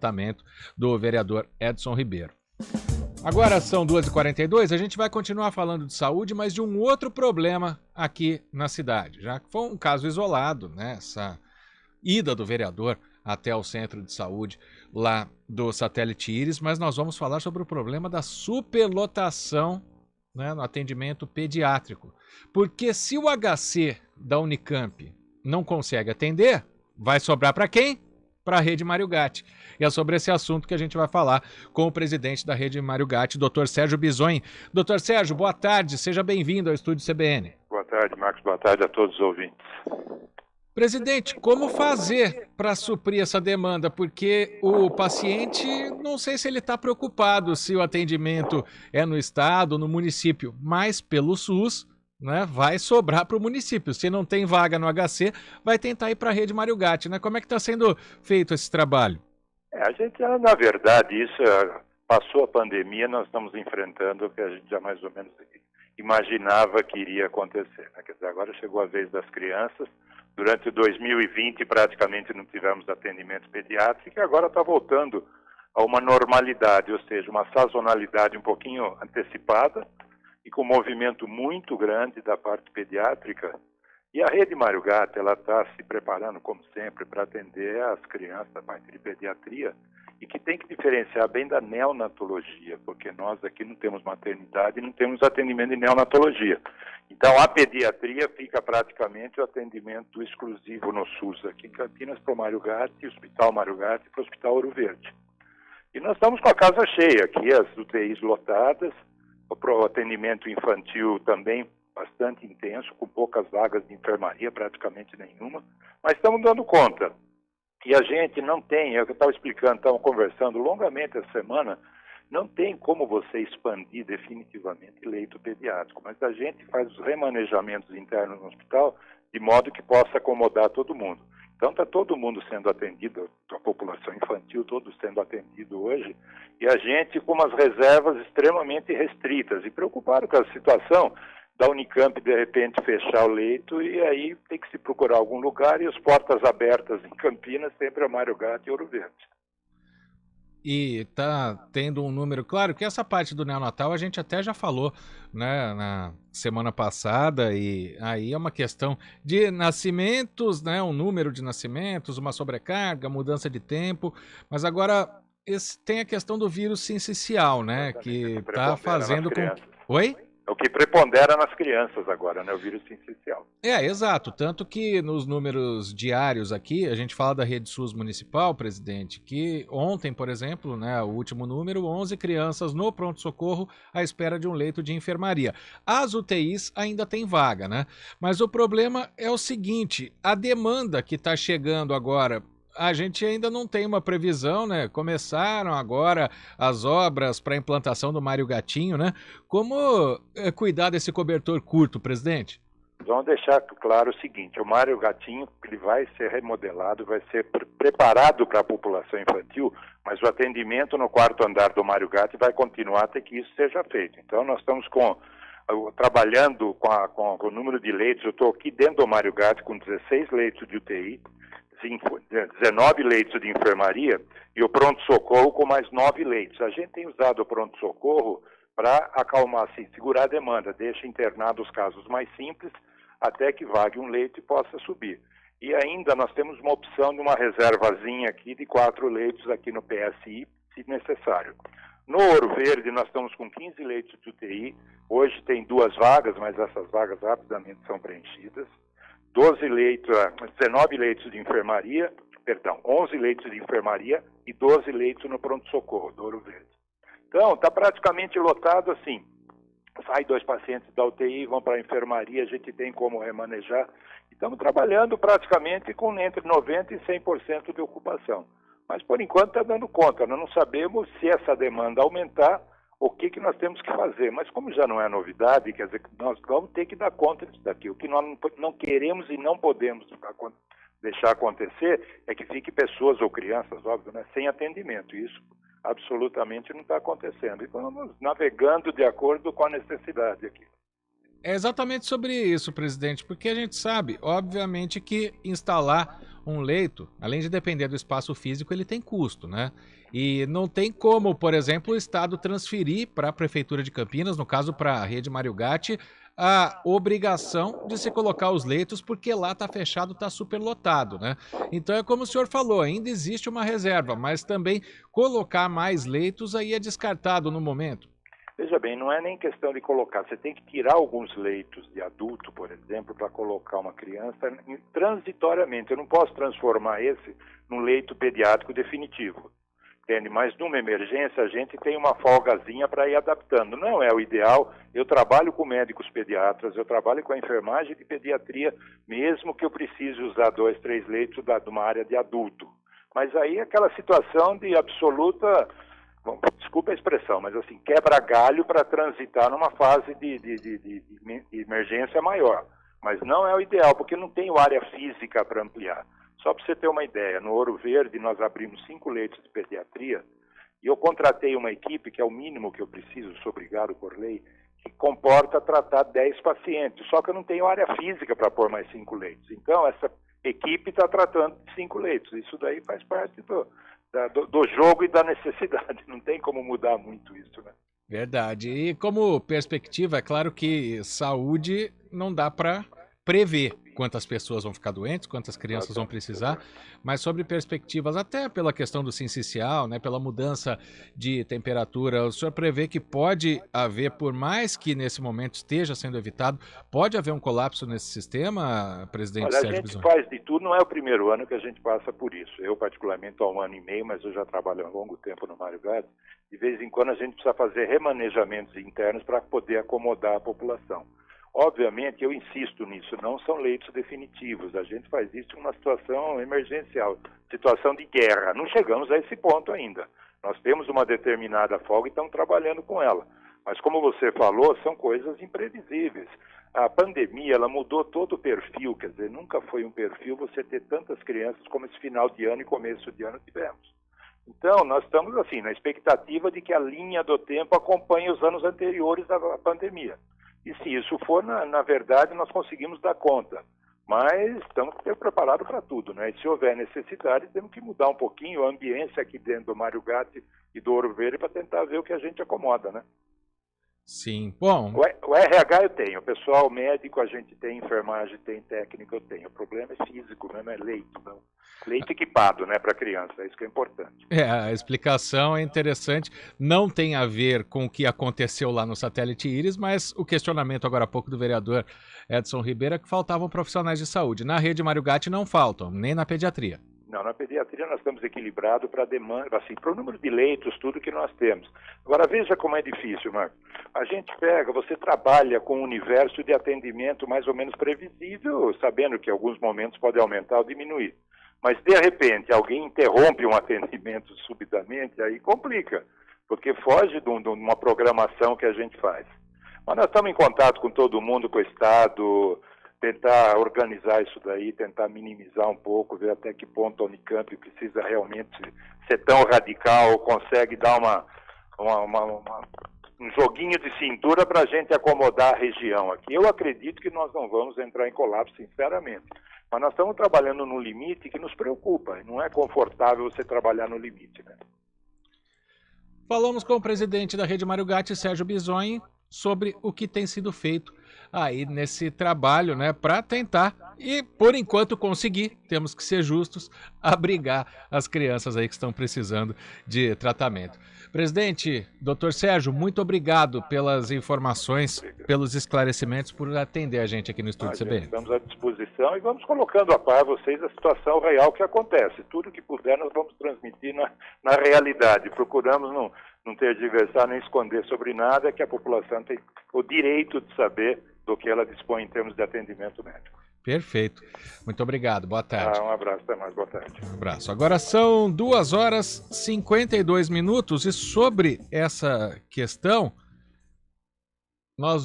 levantamento do vereador Edson Ribeiro. Agora são 2h42, a gente vai continuar falando de saúde, mas de um outro problema aqui na cidade, já que foi um caso isolado, né? Essa ida do vereador até o centro de saúde lá do Satélite Íris, mas nós vamos falar sobre o problema da superlotação, né, no atendimento pediátrico. Porque se o HC da Unicamp não consegue atender, vai sobrar para quem? Para a Rede Mário Gatti. E é sobre esse assunto que a gente vai falar com o presidente da Rede Mário Gatti, Dr. Sérgio Bisogni. Dr. Sérgio, boa tarde, seja bem-vindo ao Estúdio CBN. Boa tarde, Marcos, boa tarde a todos os ouvintes. Presidente, como fazer para suprir essa demanda? Porque o paciente, não sei se ele está preocupado se o atendimento é no estado, no município, mas pelo SUS, né, vai sobrar para o município. Se não tem vaga no HC, vai tentar ir para a Rede Mário Gatti, né? Como é que está sendo feito esse trabalho? A gente, na verdade, passou a pandemia, nós estamos enfrentando o que a gente já mais ou menos imaginava que iria acontecer, né? Quer dizer, agora chegou a vez das crianças. Durante 2020 praticamente não tivemos atendimento pediátrico e agora está voltando a uma normalidade, ou seja, uma sazonalidade um pouquinho antecipada e com um movimento muito grande da parte pediátrica. E a Rede Mário Gatti, ela está se preparando, como sempre, para atender as crianças da parte de pediatria e que tem que diferenciar bem da neonatologia, porque nós aqui não temos maternidade e não temos atendimento de neonatologia. Então, a pediatria fica praticamente o atendimento exclusivo no SUS aqui em Campinas para o Mário Gatti, Hospital Mário Gatti e para o Hospital Ouro Verde. E nós estamos com a casa cheia aqui, as UTIs lotadas, o atendimento infantil também bastante intenso, com poucas vagas de enfermaria, praticamente nenhuma, mas estamos dando conta. E a gente não tem, é o que eu estava explicando, estávamos conversando longamente essa semana, não tem como você expandir definitivamente leito pediátrico, mas a gente faz os remanejamentos internos no hospital de modo que possa acomodar todo mundo. Então está todo mundo sendo atendido, a população infantil todo sendo atendido hoje, e a gente com umas reservas extremamente restritas e preocupado com a situação da Unicamp de repente fechar o leito e aí tem que se procurar algum lugar e as portas abertas em Campinas sempre a Mário Gatti e Ouro Verde. E tá tendo um número, claro que essa parte do neonatal a gente até já falou, né, na semana passada, e aí é uma questão de nascimentos, né, um número de nascimentos, uma sobrecarga, mudança de tempo, mas agora tem a questão do vírus sincicial, né, que tá fazendo com... Oi? O que prepondera nas crianças agora, né? O vírus sincicial. Exato. Tanto que nos números diários aqui, a gente fala da rede SUS municipal, presidente, que ontem, por exemplo, né, o último número, 11 crianças no pronto-socorro à espera de um leito de enfermaria. As UTIs ainda tem vaga, né? Mas o problema é o seguinte, a demanda que está chegando agora... A gente ainda não tem uma previsão, né? Começaram agora as obras para a implantação do Mário Gatinho, né? Como cuidar desse cobertor curto, presidente? Vamos deixar claro o seguinte, o Mário Gatinho ele vai ser remodelado, vai ser preparado para a população infantil, mas o atendimento no quarto andar do Mário Gatti vai continuar até que isso seja feito. Então nós estamos trabalhando com o número de leitos, eu estou aqui dentro do Mário Gatti com 16 leitos de UTI, 19 leitos de enfermaria e o pronto-socorro com mais 9 leitos. A gente tem usado o pronto-socorro para acalmar, assim, segurar a demanda, deixa internado os casos mais simples até que vague um leito e possa subir. E ainda nós temos uma opção de uma reservazinha aqui de 4 leitos aqui no PSI, se necessário. No Ouro Verde nós estamos com 15 leitos de UTI, hoje tem 2 vagas, mas essas vagas rapidamente são preenchidas. 19 leitos de enfermaria, 11 leitos de enfermaria e 12 leitos no pronto-socorro do Ouro Verde. Então, está praticamente lotado assim. Sai 2 pacientes da UTI, vão para a enfermaria, a gente tem como remanejar. Estamos trabalhando praticamente com entre 90% e 100% de ocupação. Mas, por enquanto, está dando conta. Nós não sabemos se essa demanda aumentar, o que nós temos que fazer. Mas como já não é novidade, quer dizer, nós vamos ter que dar conta disso daqui. O que nós não queremos e não podemos deixar acontecer é que fiquem pessoas ou crianças, óbvio, né, sem atendimento. Isso absolutamente não está acontecendo. Então, vamos navegando de acordo com a necessidade aqui. É exatamente sobre isso, presidente, porque a gente sabe, obviamente, que instalar um leito, além de depender do espaço físico, ele tem custo, né? E não tem como, por exemplo, o Estado transferir para a Prefeitura de Campinas, no caso para a Rede Mário Gatti, a obrigação de se colocar os leitos, porque lá está fechado, está superlotado, né? Então é como o senhor falou, ainda existe uma reserva, mas também colocar mais leitos aí é descartado no momento. Veja bem, não é nem questão de colocar, você tem que tirar alguns leitos de adulto, por exemplo, para colocar uma criança transitoriamente. Eu não posso transformar esse num leito pediátrico definitivo, entende? Mas numa emergência a gente tem uma folgazinha para ir adaptando. Não é o ideal, eu trabalho com médicos pediatras, eu trabalho com a enfermagem de pediatria, mesmo que eu precise usar 2, 3 leitos de uma área de adulto. Mas aí aquela situação de absoluta... Bom, desculpa a expressão, mas assim, quebra galho para transitar numa fase de emergência maior. Mas não é o ideal, porque não tem área física para ampliar. Só para você ter uma ideia, no Ouro Verde nós abrimos 5 leitos de pediatria e eu contratei uma equipe, que é o mínimo que eu preciso, sou obrigado por lei, que comporta tratar 10 pacientes. Só que eu não tenho área física para pôr mais 5 leitos. Então, essa equipe está tratando de 5 leitos. Isso daí faz parte do jogo e da necessidade. Não tem como mudar muito isso, né? Verdade. E como perspectiva, é claro que saúde não dá para prever quantas pessoas vão ficar doentes, quantas crianças vão precisar, mas sobre perspectivas, até pela questão do sincicial, né, pela mudança de temperatura, o senhor prevê que pode haver, por mais que nesse momento esteja sendo evitado, pode haver um colapso nesse sistema, presidente Sérgio Olha, a Bisoni? gente faz de tudo, não é o primeiro ano que a gente passa por isso. Eu, particularmente, há 1 ano e meio, mas eu já trabalho há um longo tempo no Mário Gatti. De vez em quando a gente precisa fazer remanejamentos internos para poder acomodar a população. Obviamente, eu insisto nisso, não são leitos definitivos. A gente faz isso em uma situação emergencial, situação de guerra. Não chegamos a esse ponto ainda. Nós temos uma determinada folga e estamos trabalhando com ela. Mas como você falou, são coisas imprevisíveis. A pandemia, ela mudou todo o perfil, quer dizer, nunca foi um perfil você ter tantas crianças como esse final de ano e começo de ano tivemos. Então, nós estamos assim, na expectativa de que a linha do tempo acompanhe os anos anteriores à pandemia. E se isso for, na verdade, nós conseguimos dar conta. Mas estamos preparados para tudo, né? E se houver necessidade, temos que mudar um pouquinho a ambiência aqui dentro do Mário Gatti e do Ouro Verde para tentar ver o que a gente acomoda, né? Sim, bom... O RH eu tenho, o pessoal médico a gente tem, enfermagem tem, técnico eu tenho. O problema é físico, né? Não é leito, não. Leite equipado, né, para criança, é isso que é importante. A explicação é interessante, não tem a ver com o que aconteceu lá no satélite Íris, mas o questionamento agora há pouco do vereador Edson Ribeiro é que faltavam profissionais de saúde. Na rede Mário Gatti não faltam, nem na pediatria. Não, na pediatria nós estamos equilibrados para a demanda, assim, para o número de leitos, tudo que nós temos. Agora veja como é difícil, Marcos. A gente você trabalha com um universo de atendimento mais ou menos previsível, sabendo que em alguns momentos pode aumentar ou diminuir. Mas, de repente, alguém interrompe um atendimento subitamente, aí complica, porque foge de uma programação que a gente faz. Mas nós estamos em contato com todo mundo, com o Estado, tentar organizar isso daí, tentar minimizar um pouco, ver até que ponto a Unicamp precisa realmente ser tão radical, consegue dar um joguinho de cintura para a gente acomodar a região aqui. Eu acredito que nós não vamos entrar em colapso, sinceramente. Mas nós estamos trabalhando no limite que nos preocupa. Não é confortável você trabalhar no limite, né? Falamos com o presidente da Rede Mário Gatti, Sérgio Bisoni, sobre o que tem sido feito aí nesse trabalho, né, para tentar e, por enquanto, conseguir, temos que ser justos, abrigar as crianças aí que estão precisando de tratamento. Presidente, doutor Sérgio, muito obrigado pelas informações, pelos esclarecimentos, por atender a gente aqui no Estúdio CBN. Estamos à disposição e vamos colocando a par vocês a situação real que acontece. Tudo que puder nós vamos transmitir na realidade. Procuramos não ter adversário nem esconder sobre nada, que a população tem o direito de saber do que ela dispõe em termos de atendimento médico. Perfeito. Muito obrigado. Boa tarde. Um abraço, até mais. Boa tarde. Um abraço. Agora são 2h52 e sobre essa questão, nós